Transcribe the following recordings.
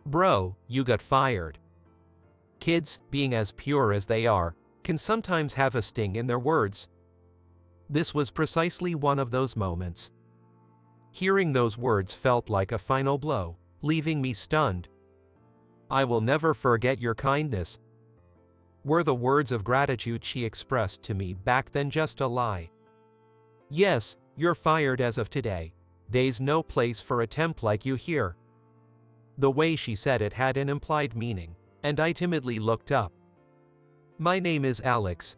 Bro, you got fired. Kids, being as pure as they are, can sometimes have a sting in their words. This was precisely one of those moments. Hearing those words felt like a final blow, leaving me stunned. "I will never forget your kindness," were the words of gratitude she expressed to me back then just a lie. "Yes, you're fired as of today. There's no place for a temp like you here." The way she said it had an implied meaning, and I timidly looked up. "My name is Alex.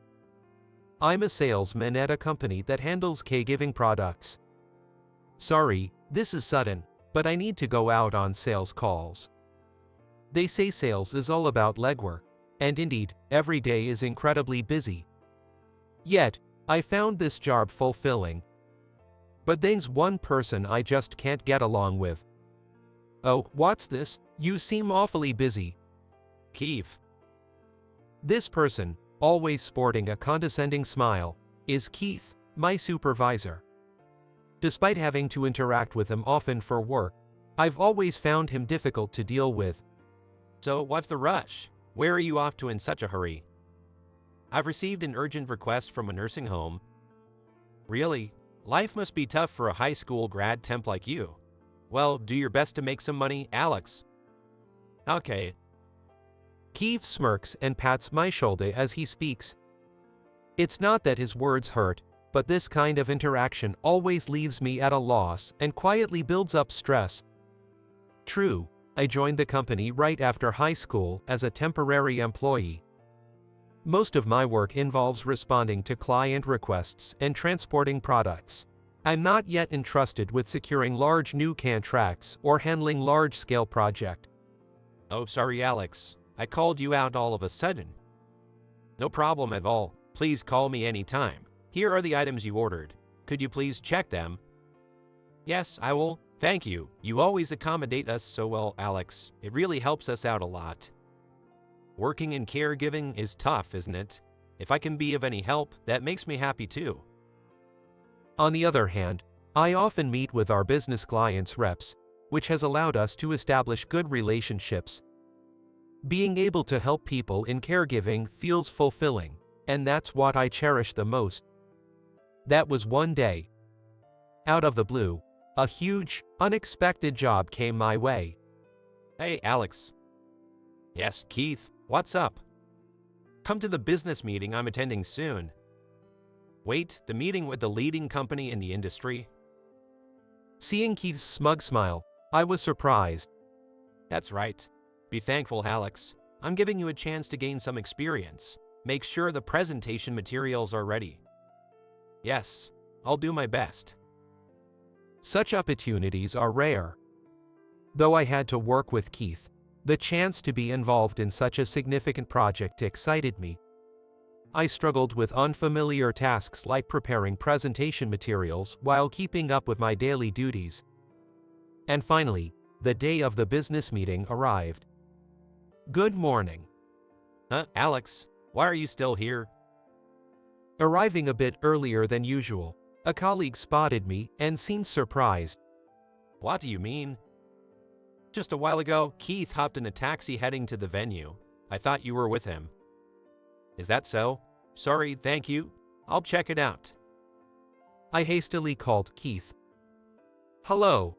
I'm a salesman at a company that handles caregiving products. Sorry, this is sudden, but I need to go out on sales calls." They say sales is all about legwork, and indeed, every day is incredibly busy. Yet, I found this job fulfilling. But there's one person I just can't get along with. "Oh, what's this? You seem awfully busy." "Keith." This person, always sporting a condescending smile, is Keith, my supervisor. Despite having to interact with him often for work, I've always found him difficult to deal with. "So what's the rush? Where are you off to in such a hurry?" "I've received an urgent request from a nursing home." "Really? Life must be tough for a high school grad temp like you. Well, do your best to make some money, Alex." "Okay." Keith smirks and pats my shoulder as he speaks. It's not that his words hurt, but this kind of interaction always leaves me at a loss and quietly builds up stress. True, I joined the company right after high school as a temporary employee. Most of my work involves responding to client requests and transporting products. I'm not yet entrusted with securing large new contracts or handling large-scale projects. "Oh, sorry, Alex. I called you out all of a sudden." "No problem at all. Please call me anytime. Here are the items you ordered. Could you please check them?" "Yes, I will. Thank you. You always accommodate us so well, Alex. It really helps us out a lot." Working in caregiving is tough, isn't it? If I can be of any help, that makes me happy too. On the other hand, I often meet with our business clients' reps, which has allowed us to establish good relationships. Being able to help people in caregiving feels fulfilling, and that's what I cherish the most. That was one day. Out of the blue, a huge, unexpected job came my way. "Hey, Alex." "Yes, Keith, what's up?" "Come to the business meeting I'm attending soon." "Wait, the meeting with the leading company in the industry?" Seeing Keith's smug smile, I was surprised. "That's right. Be thankful, Alex. I'm giving you a chance to gain some experience. Make sure the presentation materials are ready." "Yes, I'll do my best." Such opportunities are rare. Though I had to work with Keith, the chance to be involved in such a significant project excited me. I struggled with unfamiliar tasks like preparing presentation materials while keeping up with my daily duties. And finally, the day of the business meeting arrived. "Good morning." Alex, why are you still here?" Arriving a bit earlier than usual, a colleague spotted me and seemed surprised. "What do you mean?" "Just a while ago, Keith hopped in a taxi heading to the venue. I thought you were with him." "Is that so? Sorry, thank you. I'll check it out." I hastily called Keith. "Hello."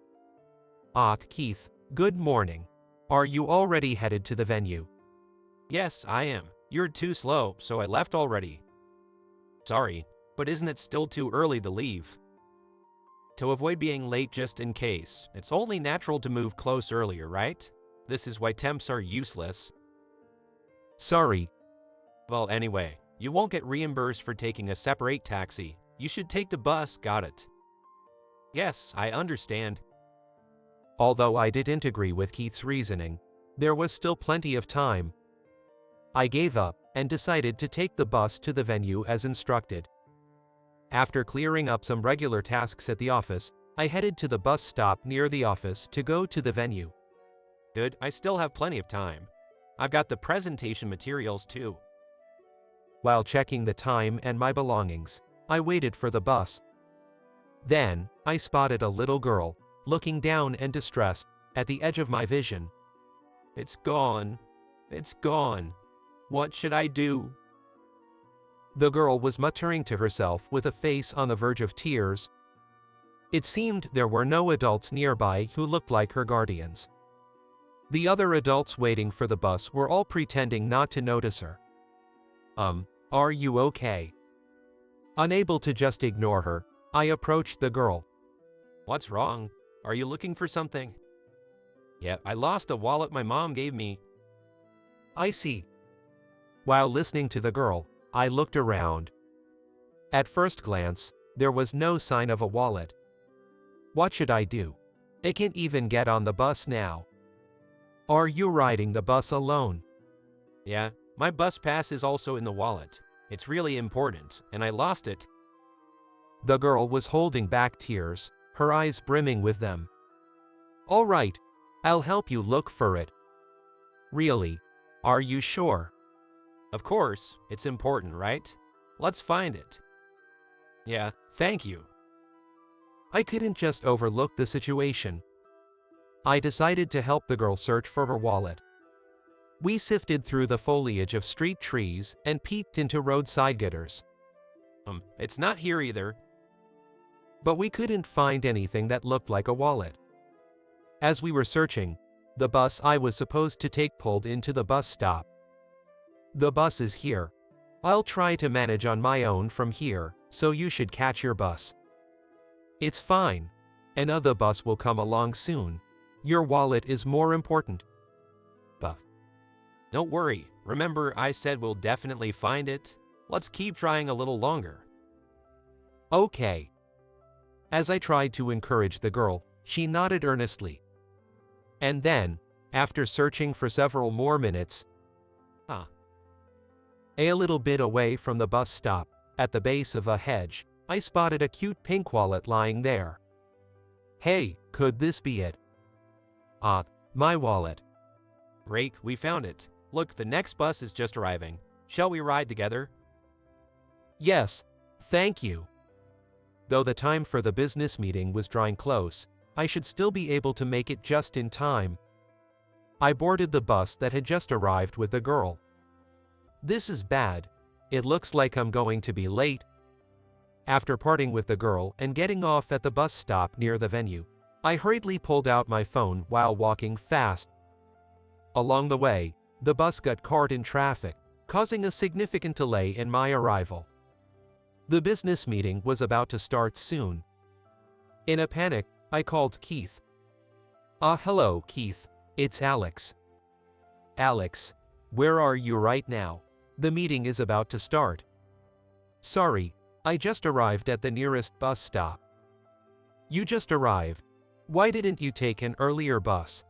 Keith, good morning. Are you already headed to the venue?" "Yes, I am. You're too slow, so I left already." "Sorry, but isn't it still too early to leave?" "To avoid being late just in case, it's only natural to move close earlier, right? This is why temps are useless." "Sorry." "Well, anyway, you won't get reimbursed for taking a separate taxi. You should take the bus, got it?" "Yes, I understand." Although I didn't agree with Keith's reasoning, there was still plenty of time. I gave up and decided to take the bus to the venue as instructed. After clearing up some regular tasks at the office, I headed to the bus stop near the office to go to the venue. "Good, I still have plenty of time. I've got the presentation materials too." While checking the time and my belongings, I waited for the bus. Then, I spotted a little girl, looking down and distressed, at the edge of my vision. It's gone. It's gone. What should I do? The girl was muttering to herself with a face on the verge of tears. It seemed there were no adults nearby who looked like her guardians. The other adults waiting for the bus were all pretending not to notice her. Are you okay? Unable to just ignore her, I approached the girl. What's wrong? Are you looking for something? Yeah, I lost the wallet my mom gave me. I see. While listening to the girl, I looked around. At first glance, there was no sign of a wallet. What should I do? I can't even get on the bus now. Are you riding the bus alone? Yeah, my bus pass is also in the wallet. It's really important, and I lost it. The girl was holding back tears, her eyes brimming with them. All right, I'll help you look for it. Really? Are you sure? Of course, it's important, right? Let's find it. Yeah, thank you. I couldn't just overlook the situation. I decided to help the girl search for her wallet. We sifted through the foliage of street trees and peeked into roadside gutters. It's not here either. But we couldn't find anything that looked like a wallet. As we were searching, the bus I was supposed to take pulled into the bus stop. The bus is here. I'll try to manage on my own from here, so you should catch your bus. It's fine. Another bus will come along soon. Your wallet is more important. But don't worry. Remember I said we'll definitely find it? Let's keep trying a little longer. Okay. As I tried to encourage the girl, she nodded earnestly. And then, after searching for several more minutes, a little bit away from the bus stop, at the base of a hedge, I spotted a cute pink wallet lying there. Hey, could this be it? My wallet. Great, we found it. Look, the next bus is just arriving. Shall we ride together? Yes, thank you. Though the time for the business meeting was drawing close, I should still be able to make it just in time. I boarded the bus that had just arrived with the girl. This is bad. It looks like I'm going to be late. After parting with the girl and getting off at the bus stop near the venue, I hurriedly pulled out my phone while walking fast. Along the way, the bus got caught in traffic, causing a significant delay in my arrival. The business meeting was about to start soon. In a panic, I called Keith. Hello, Keith. It's Alex. Alex, where are you right now? The meeting is about to start. Sorry, I just arrived at the nearest bus stop. You just arrived. Why didn't you take an earlier bus?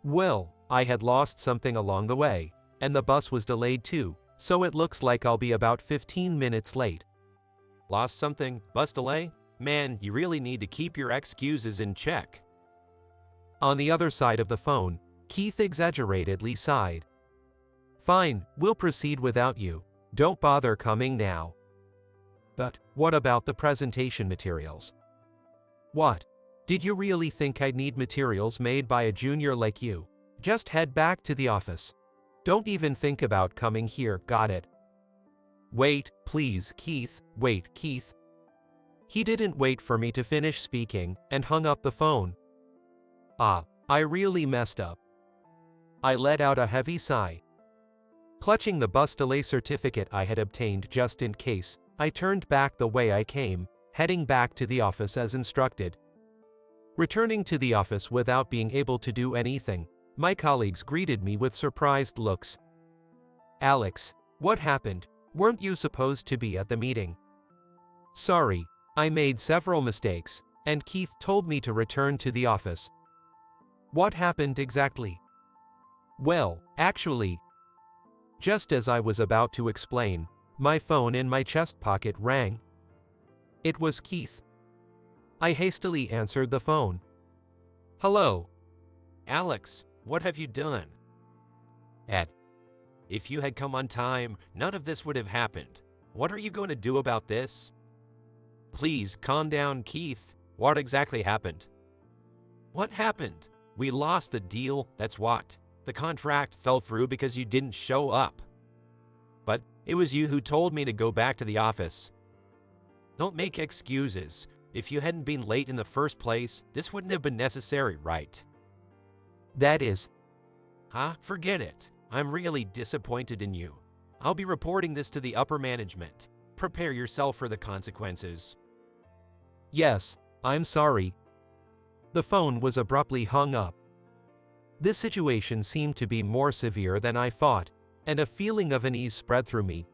Well, I had lost something along the way, and the bus was delayed too, so it looks like I'll be about 15 minutes late. Lost something? Bus delay? Man, you really need to keep your excuses in check. On the other side of the phone, Keith exaggeratedly sighed. Fine, we'll proceed without you. Don't bother coming now. But what about the presentation materials? What? Did you really think I'd need materials made by a junior like you? Just head back to the office. Don't even think about coming here, got it? Wait, please, Keith, wait, Keith. He didn't wait for me to finish speaking and hung up the phone. I really messed up. I let out a heavy sigh. Clutching the bus delay certificate I had obtained just in case, I turned back the way I came, heading back to the office as instructed. Returning to the office without being able to do anything, my colleagues greeted me with surprised looks. Alex, what happened? Weren't you supposed to be at the meeting? Sorry, I made several mistakes, and Keith told me to return to the office. What happened exactly? Well, actually, just as I was about to explain, my phone in my chest pocket rang. It was Keith. I hastily answered the phone. Hello. Alex, what have you done? Ed. If you had come on time, none of this would have happened. What are you going to do about this? Please calm down, Keith. What exactly happened? What happened? We lost the deal, that's what. The contract fell through because you didn't show up. But it was you who told me to go back to the office. Don't make excuses. If you hadn't been late in the first place, this wouldn't have been necessary, right? That is. Huh? Forget it. I'm really disappointed in you. I'll be reporting this to the upper management. Prepare yourself for the consequences. Yes, I'm sorry. The phone was abruptly hung up. This situation seemed to be more severe than I thought, and a feeling of unease spread through me.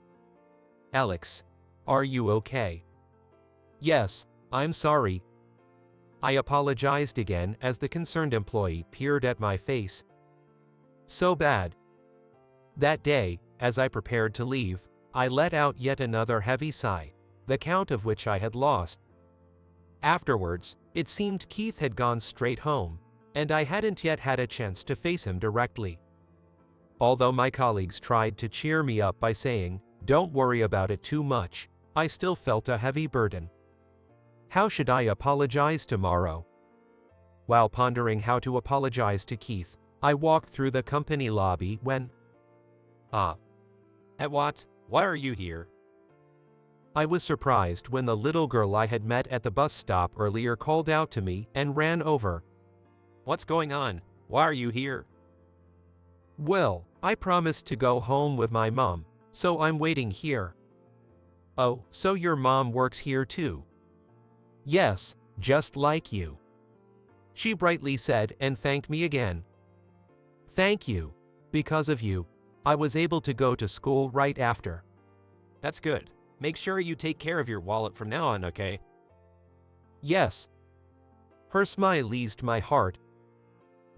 Alex, are you okay? Yes, I'm sorry. I apologized again as the concerned employee peered at my face. So bad. That day, as I prepared to leave, I let out yet another heavy sigh, the count of which I had lost. Afterwards, it seemed Keith had gone straight home, and I hadn't yet had a chance to face him directly. Although my colleagues tried to cheer me up by saying, "Don't worry about it too much," I still felt a heavy burden. How should I apologize tomorrow? While pondering how to apologize to Keith, I walked through the company lobby when... At what? Why are you here? I was surprised when the little girl I had met at the bus stop earlier called out to me and ran over. What's going on? Why are you here? Well, I promised to go home with my mom, so I'm waiting here. Oh, so your mom works here too? Yes, just like you. She brightly said and thanked me again. Thank you. Because of you, I was able to go to school right after. That's good. Make sure you take care of your wallet from now on, okay? Yes. Her smile eased my heart.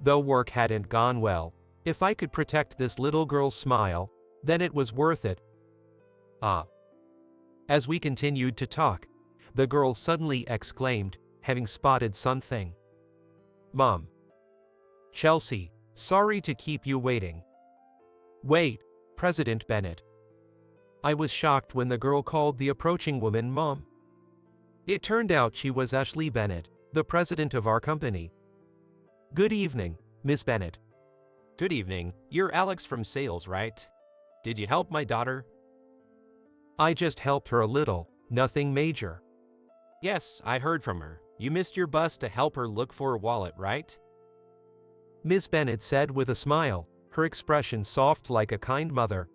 Though work hadn't gone well, if I could protect this little girl's smile, then it was worth it. As we continued to talk, the girl suddenly exclaimed, having spotted something. Mom. Chelsea, sorry to keep you waiting. Wait, President Bennett. I was shocked when the girl called the approaching woman Mom. It turned out she was Ashley Bennett, the president of our company. Good evening, Miss Bennett. Good evening. You're Alex from sales, right? Did you help my daughter? I just helped her a little, nothing major. Yes, I heard from her. You missed your bus to help her look for a wallet, right? Miss Bennett said with a smile, her expression soft like a kind mother.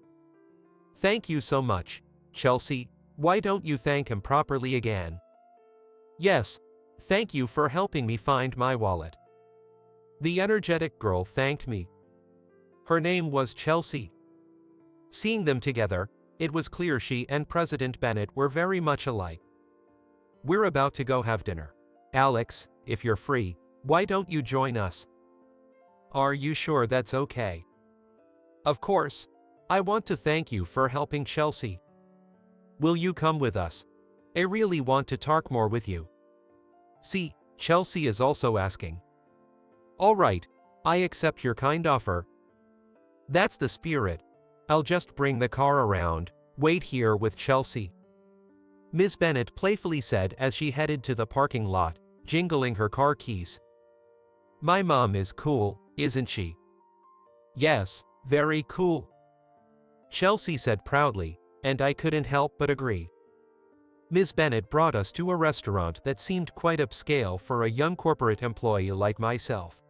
Thank you so much, Chelsea. Why don't you thank him properly again? Yes, thank you for helping me find my wallet. The energetic girl thanked me. Her name was Chelsea. Seeing them together, it was clear she and President Bennett were very much alike. We're about to go have dinner. Alex, if you're free, why don't you join us? Are you sure that's okay? Of course. I want to thank you for helping Chelsea. Will you come with us? I really want to talk more with you. See, Chelsea is also asking. All right, I accept your kind offer. That's the spirit. I'll just bring the car around. Wait here with Chelsea. Ms. Bennett playfully said as she headed to the parking lot, jingling her car keys. My mom is cool, isn't she? Yes, very cool. Chelsea said proudly, and I couldn't help but agree. Ms. Bennett brought us to a restaurant that seemed quite upscale for a young corporate employee like myself.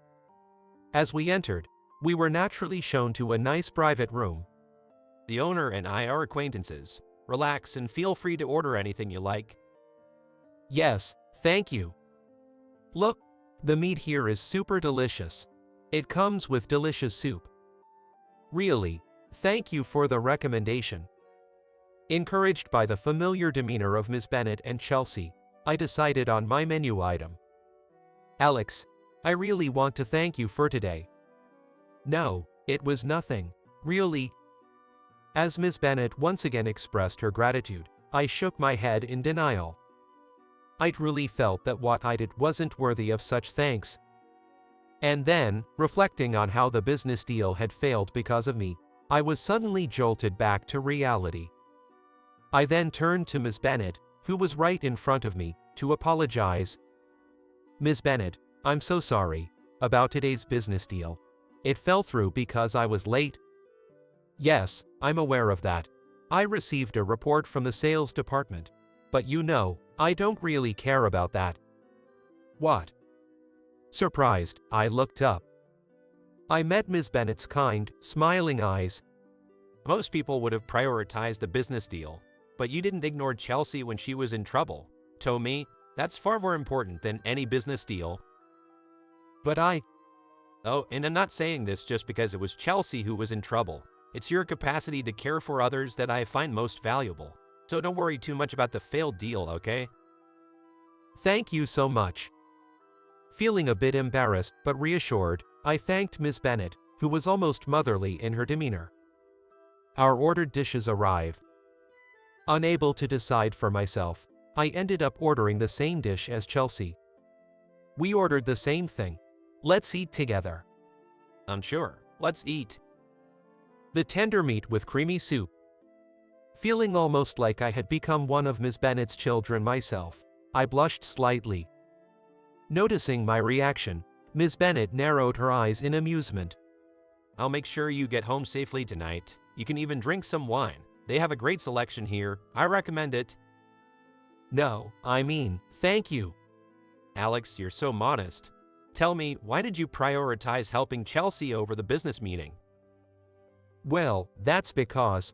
As we entered, we were naturally shown to a nice private room. The owner and I are acquaintances. Relax and feel free to order anything you like. Yes, thank you. Look, the meat here is super delicious. It comes with delicious soup. Really, thank you for the recommendation. Encouraged by the familiar demeanor of Ms. Bennett and Chelsea, I decided on my menu item. Alex, I really want to thank you for today. No, it was nothing, really. As Ms. Bennett once again expressed her gratitude, I shook my head in denial. I truly felt that what I did wasn't worthy of such thanks. And then, reflecting on how the business deal had failed because of me, I was suddenly jolted back to reality. I then turned to Ms. Bennett, who was right in front of me, to apologize. Ms. Bennett, I'm so sorry about today's business deal. It fell through because I was late. Yes, I'm aware of that. I received a report from the sales department. But you know, I don't really care about that. What? Surprised, I looked up. I met Ms. Bennett's kind, smiling eyes. Most people would have prioritized the business deal, but you didn't ignore Chelsea when she was in trouble. To me, that's far more important than any business deal. But Oh, and I'm not saying this just because it was Chelsea who was in trouble. It's your capacity to care for others that I find most valuable. So don't worry too much about the failed deal, okay? Thank you so much. Feeling a bit embarrassed but reassured, I thanked Ms. Bennett, who was almost motherly in her demeanor. Our ordered dishes arrived. Unable to decide for myself, I ended up ordering the same dish as Chelsea. We ordered the same thing. Let's eat together. I'm sure. Let's eat. The tender meat with creamy soup. Feeling almost like I had become one of Ms. Bennett's children myself, I blushed slightly. Noticing my reaction, Ms. Bennett narrowed her eyes in amusement. I'll make sure you get home safely tonight. You can even drink some wine. They have a great selection here. I recommend it. No, I mean, thank you. Alex, you're so modest. Tell me, why did you prioritize helping Chelsea over the business meeting? Well, that's because…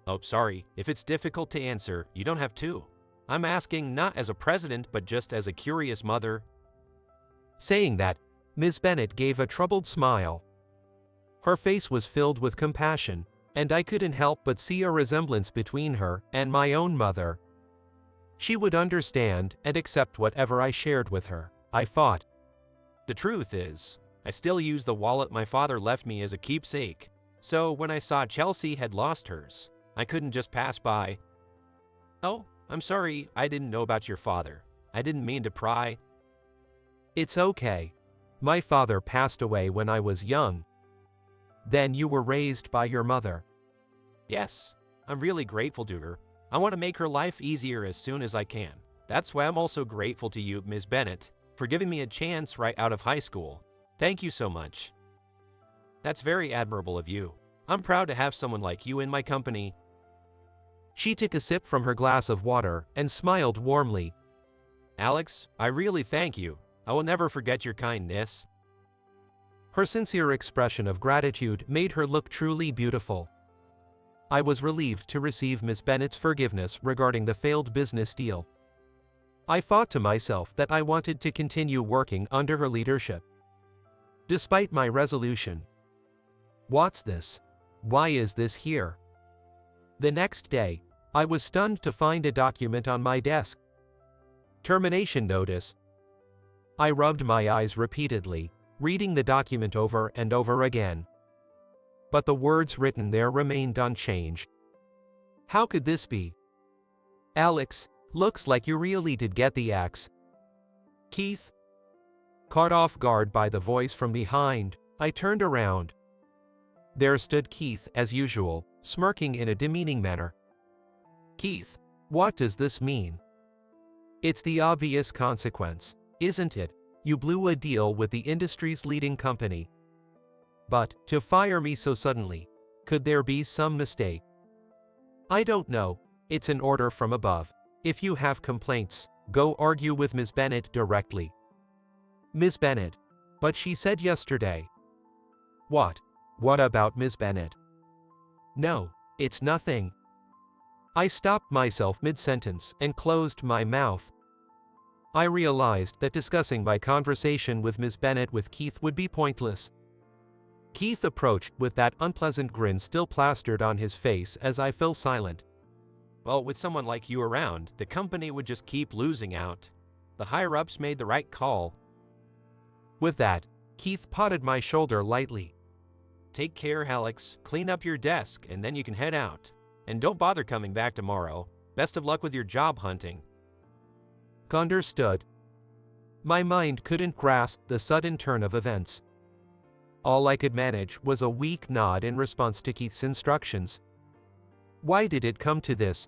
Oh, sorry. If it's difficult to answer, you don't have to. I'm asking not as a president, but just as a curious mother. Saying that, Ms. Bennett gave a troubled smile. Her face was filled with compassion, and I couldn't help but see a resemblance between her and my own mother. She would understand and accept whatever I shared with her, I thought. The truth is, I still use the wallet my father left me as a keepsake. So when I saw Chelsea had lost hers, I couldn't just pass by. Oh, I'm sorry, I didn't know about your father. I didn't mean to pry. It's okay. My father passed away when I was young. Then you were raised by your mother. Yes, I'm really grateful to her. I want to make her life easier as soon as I can. That's why I'm also grateful to you, Ms. Bennett, for giving me a chance right out of high school. Thank you so much. That's very admirable of you. I'm proud to have someone like you in my company. She took a sip from her glass of water and smiled warmly. Alex, I really thank you. I will never forget your kindness. Her sincere expression of gratitude made her look truly beautiful. I was relieved to receive Ms. Bennett's forgiveness regarding the failed business deal. I thought to myself that I wanted to continue working under her leadership. Despite my resolution. What's this? Why is this here? The next day, I was stunned to find a document on my desk. Termination notice. I rubbed my eyes repeatedly, reading the document over and over again. But the words written there remained unchanged. How could this be? Alex, looks like you really did get the axe. Keith? Caught off guard by the voice from behind, I turned around. There stood Keith as usual, smirking in a demeaning manner. Keith, what does this mean? It's the obvious consequence, isn't it? You blew a deal with the industry's leading company. But, to fire me so suddenly, could there be some mistake? I don't know, it's an order from above. If you have complaints, go argue with Ms. Bennett directly. Ms. Bennett. But she said yesterday. What? What about Ms. Bennett? No, it's nothing. I stopped myself mid-sentence and closed my mouth. I realized that discussing my conversation with Ms. Bennett with Keith would be pointless. Keith approached with that unpleasant grin still plastered on his face as I fell silent. Well, with someone like you around, the company would just keep losing out. The higher-ups made the right call. With that, Keith patted my shoulder lightly. Take care, Alex. Clean up your desk, and then you can head out. And don't bother coming back tomorrow. Best of luck with your job hunting. Understood. My mind couldn't grasp the sudden turn of events. All I could manage was a weak nod in response to Keith's instructions. Why did it come to this?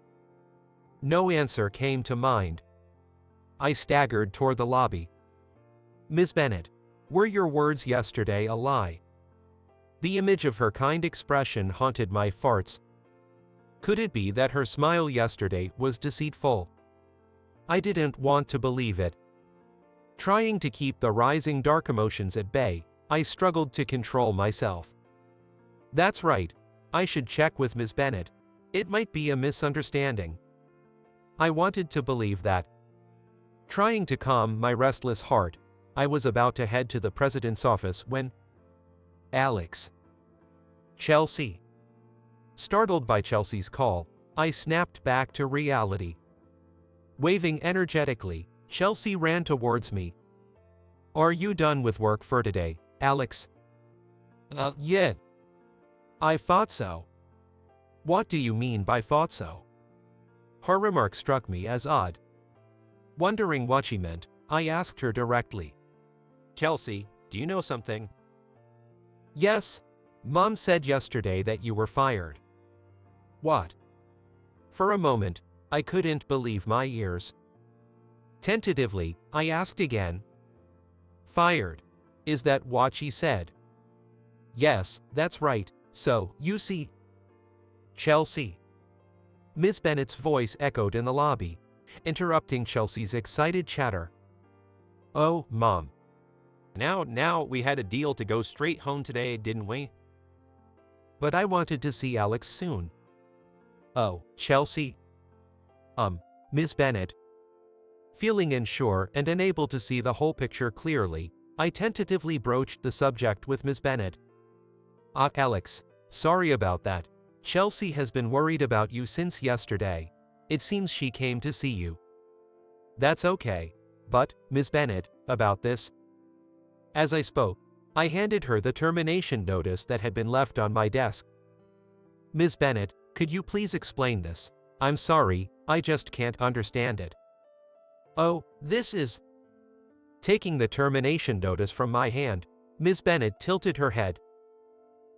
No answer came to mind. I staggered toward the lobby. Ms. Bennett, were your words yesterday a lie? The image of her kind expression haunted my thoughts. Could it be that her smile yesterday was deceitful? I didn't want to believe it. Trying to keep the rising dark emotions at bay, I struggled to control myself. That's right, I should check with Miss Bennet. It might be a misunderstanding. I wanted to believe that. Trying to calm my restless heart, I was about to head to the president's office when… Alex. Chelsea. Startled by Chelsea's call, I snapped back to reality. Waving energetically, Chelsea ran towards me. Are you done with work for today, Alex? Yeah. I thought so. What do you mean by thought so? Her remark struck me as odd. Wondering what she meant, I asked her directly. Chelsea, do you know something? Yes. Mom said yesterday that you were fired. What? For a moment, I couldn't believe my ears. Tentatively, I asked again. Fired. Is that what she said? Yes, that's right. So, you see… Chelsea. Miss Bennet's voice echoed in the lobby, interrupting Chelsea's excited chatter. Oh, Mom. Now, we had a deal to go straight home today, didn't we? But I wanted to see Alex soon. Oh, Chelsea. Miss Bennet. Feeling unsure and unable to see the whole picture clearly, I tentatively broached the subject with Miss Bennet. Alex, sorry about that. Chelsea has been worried about you since yesterday. It seems she came to see you. That's okay. But, Miss Bennet, about this. As I spoke, I handed her the termination notice that had been left on my desk. Miss Bennet, could you please explain this? I'm sorry, I just can't understand it. Oh, this is… Taking the termination notice from my hand, Miss Bennet tilted her head.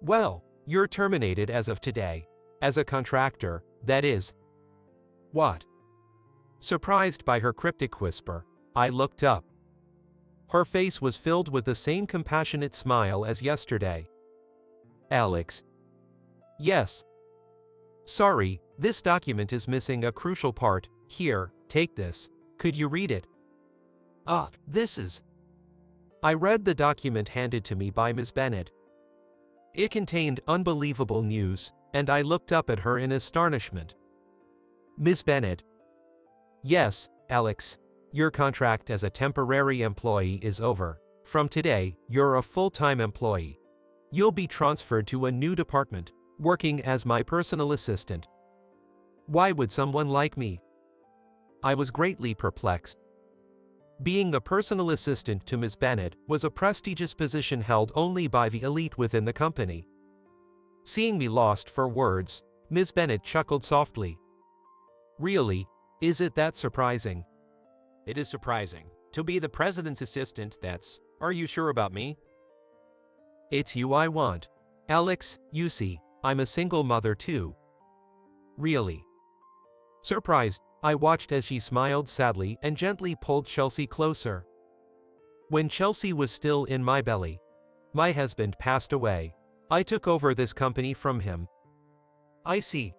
Well, you're terminated as of today. As a contractor, that is. What? Surprised by her cryptic whisper, I looked up. Her face was filled with the same compassionate smile as yesterday. Alex. Yes. Sorry, this document is missing a crucial part. Here, take this. Could you read it? This is… I read the document handed to me by Miss Bennet. It contained unbelievable news, and I looked up at her in astonishment. Miss Bennet. Yes, Alex. Your contract as a temporary employee is over. From today, you're a full-time employee. You'll be transferred to a new department, working as my personal assistant. Why would someone like me? I was greatly perplexed. Being the personal assistant to Miss Bennet was a prestigious position held only by the elite within the company. Seeing me lost for words, Miss Bennet chuckled softly. Really? Is it that surprising? It is surprising. To be the president's assistant, that's… Are you sure about me? It's you I want. Alex, you see, I'm a single mother too. Really? Surprised, I watched as she smiled sadly and gently pulled Chelsea closer. When Chelsea was still in my belly, my husband passed away. I took over this company from him. I see.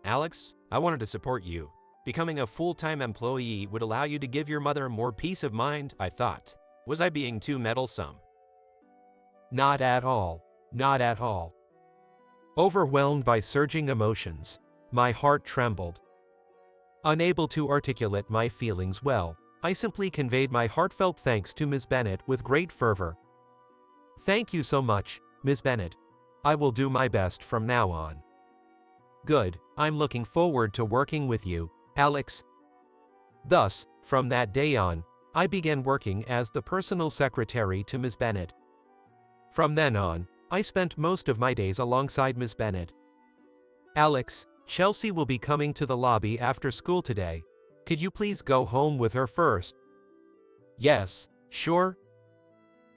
Alex, I wanted to support you. Becoming a full-time employee would allow you to give your mother more peace of mind, I thought. Was I being too meddlesome? Not at all. Not at all. Overwhelmed by surging emotions, my heart trembled. Unable to articulate my feelings well, I simply conveyed my heartfelt thanks to Miss Bennet with great fervor. Thank you so much, Miss Bennet. I will do my best from now on. Good, I'm looking forward to working with you, Alex. Thus, from that day on, I began working as the personal secretary to Miss Bennet. From then on, I spent most of my days alongside Miss Bennet. Alex, Chelsea will be coming to the lobby after school today. Could you please go home with her first? Yes, sure.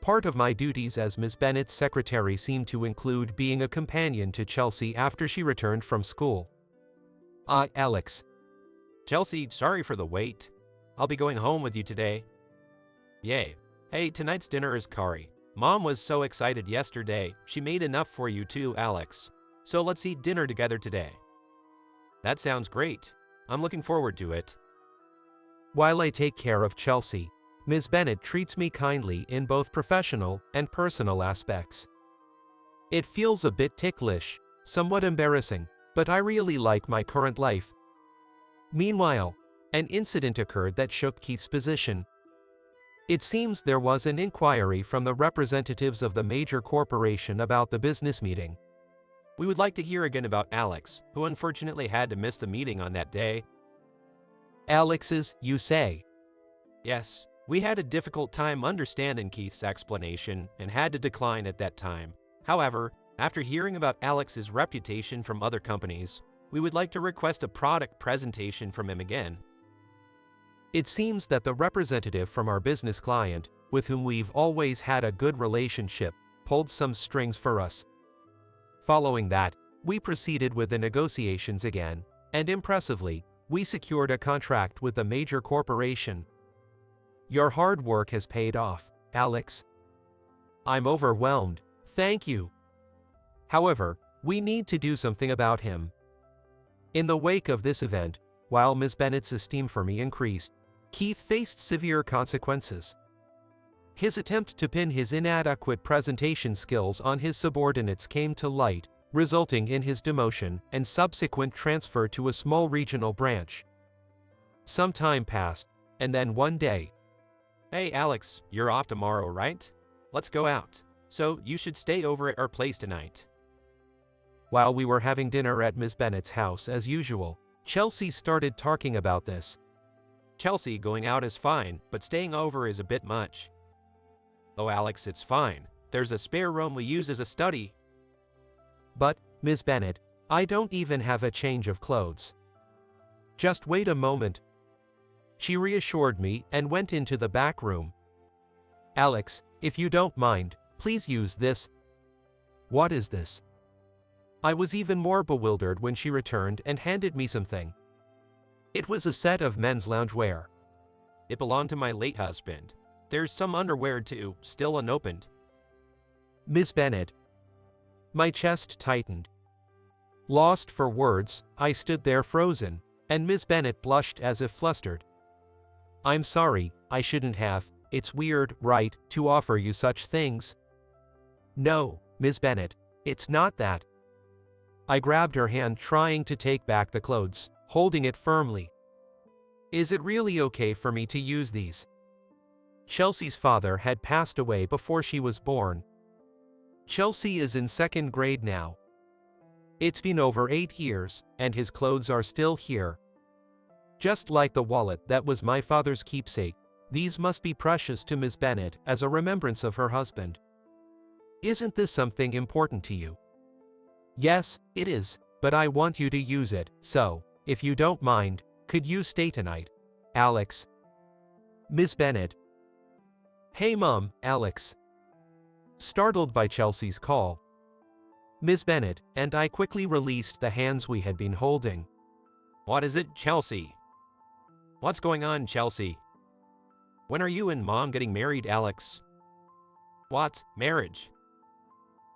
Part of my duties as Miss Bennet's secretary seemed to include being a companion to Chelsea after she returned from school. Alex. Chelsea, sorry for the wait. I'll be going home with you today. Yay. Hey, tonight's dinner is curry. Mom was so excited yesterday, she made enough for you too, Alex. So let's eat dinner together today. That sounds great. I'm looking forward to it. While I take care of Chelsea, Ms. Bennet treats me kindly in both professional and personal aspects. It feels a bit ticklish, somewhat embarrassing, but I really like my current life. Meanwhile, an incident occurred that shook Keith's position. It seems there was an inquiry from the representatives of the major corporation about the business meeting. We would like to hear again about Alex, who unfortunately had to miss the meeting on that day. Alex's, you say? Yes, we had a difficult time understanding Keith's explanation and had to decline at that time. However, after hearing about Alex's reputation from other companies, we would like to request a product presentation from him again. It seems that the representative from our business client, with whom we've always had a good relationship, pulled some strings for us. Following that, we proceeded with the negotiations again, and impressively, we secured a contract with a major corporation. Your hard work has paid off, Alex. I'm overwhelmed, thank you. However, we need to do something about him. In the wake of this event, while Ms. Bennet's esteem for me increased, Keith faced severe consequences. His attempt to pin his inadequate presentation skills on his subordinates came to light, resulting in his demotion and subsequent transfer to a small regional branch. Some time passed, and then one day, "Hey Alex, you're off tomorrow, right? Let's go out. So you should stay over at our place tonight." While we were having dinner at Ms. Bennet's house as usual, Chelsea started talking about this. "Chelsea, going out is fine, but staying over is a bit much." "Oh Alex, it's fine. There's a spare room we use as a study." "But, Ms. Bennet, I don't even have a change of clothes." "Just wait a moment." She reassured me and went into the back room. "Alex, if you don't mind, please use this." "What is this?" I was even more bewildered when she returned and handed me something. It was a set of men's loungewear. "It belonged to my late husband. There's some underwear too, still unopened." "Miss Bennet." My chest tightened. Lost for words, I stood there frozen, and Miss Bennet blushed as if flustered. "I'm sorry, I shouldn't have. It's weird, right, to offer you such things?" "No, Miss Bennet, it's not that." I grabbed her hand trying to take back the clothes, holding it firmly. "Is it really okay for me to use these?" Chelsea's father had passed away before she was born. Chelsea is in second grade now. It's been over 8 years, and his clothes are still here. Just like the wallet that was my father's keepsake, these must be precious to Miss Bennet as a remembrance of her husband. Isn't this something important to you? Yes, it is, but I want you to use it, so, if you don't mind, could you stay tonight? Alex. Miss Bennet. Hey Mom, Alex. Startled by Chelsea's call, Miss Bennet and I quickly released the hands we had been holding. "What is it, Chelsea?" "What's going on, Chelsea?" "When are you and Mom getting married, Alex?" "What, marriage?"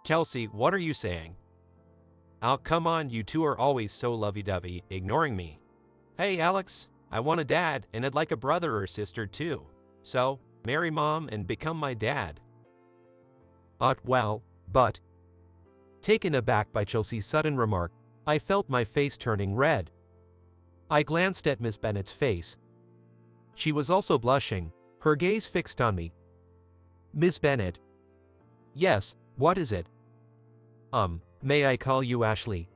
"Chelsea, what are you saying?" "Oh, come on, you two are always so lovey-dovey, ignoring me." "Hey, Alex, I want a dad, and I'd like a brother or sister too. So, marry Mom and become my dad." Well, but... Taken aback by Chelsea's sudden remark, I felt my face turning red. I glanced at Miss Bennet's face. She was also blushing, her gaze fixed on me. "Miss Bennet." "Yes, what is it?" May I call you Ashley?"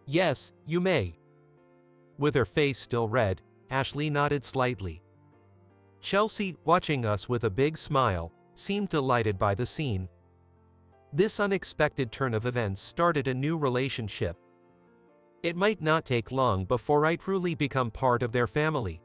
"Yes, you may." With her face still red, Ashley nodded slightly. Chelsea, watching us with a big smile, seemed delighted by the scene. This unexpected turn of events started a new relationship. It might not take long before I truly become part of their family.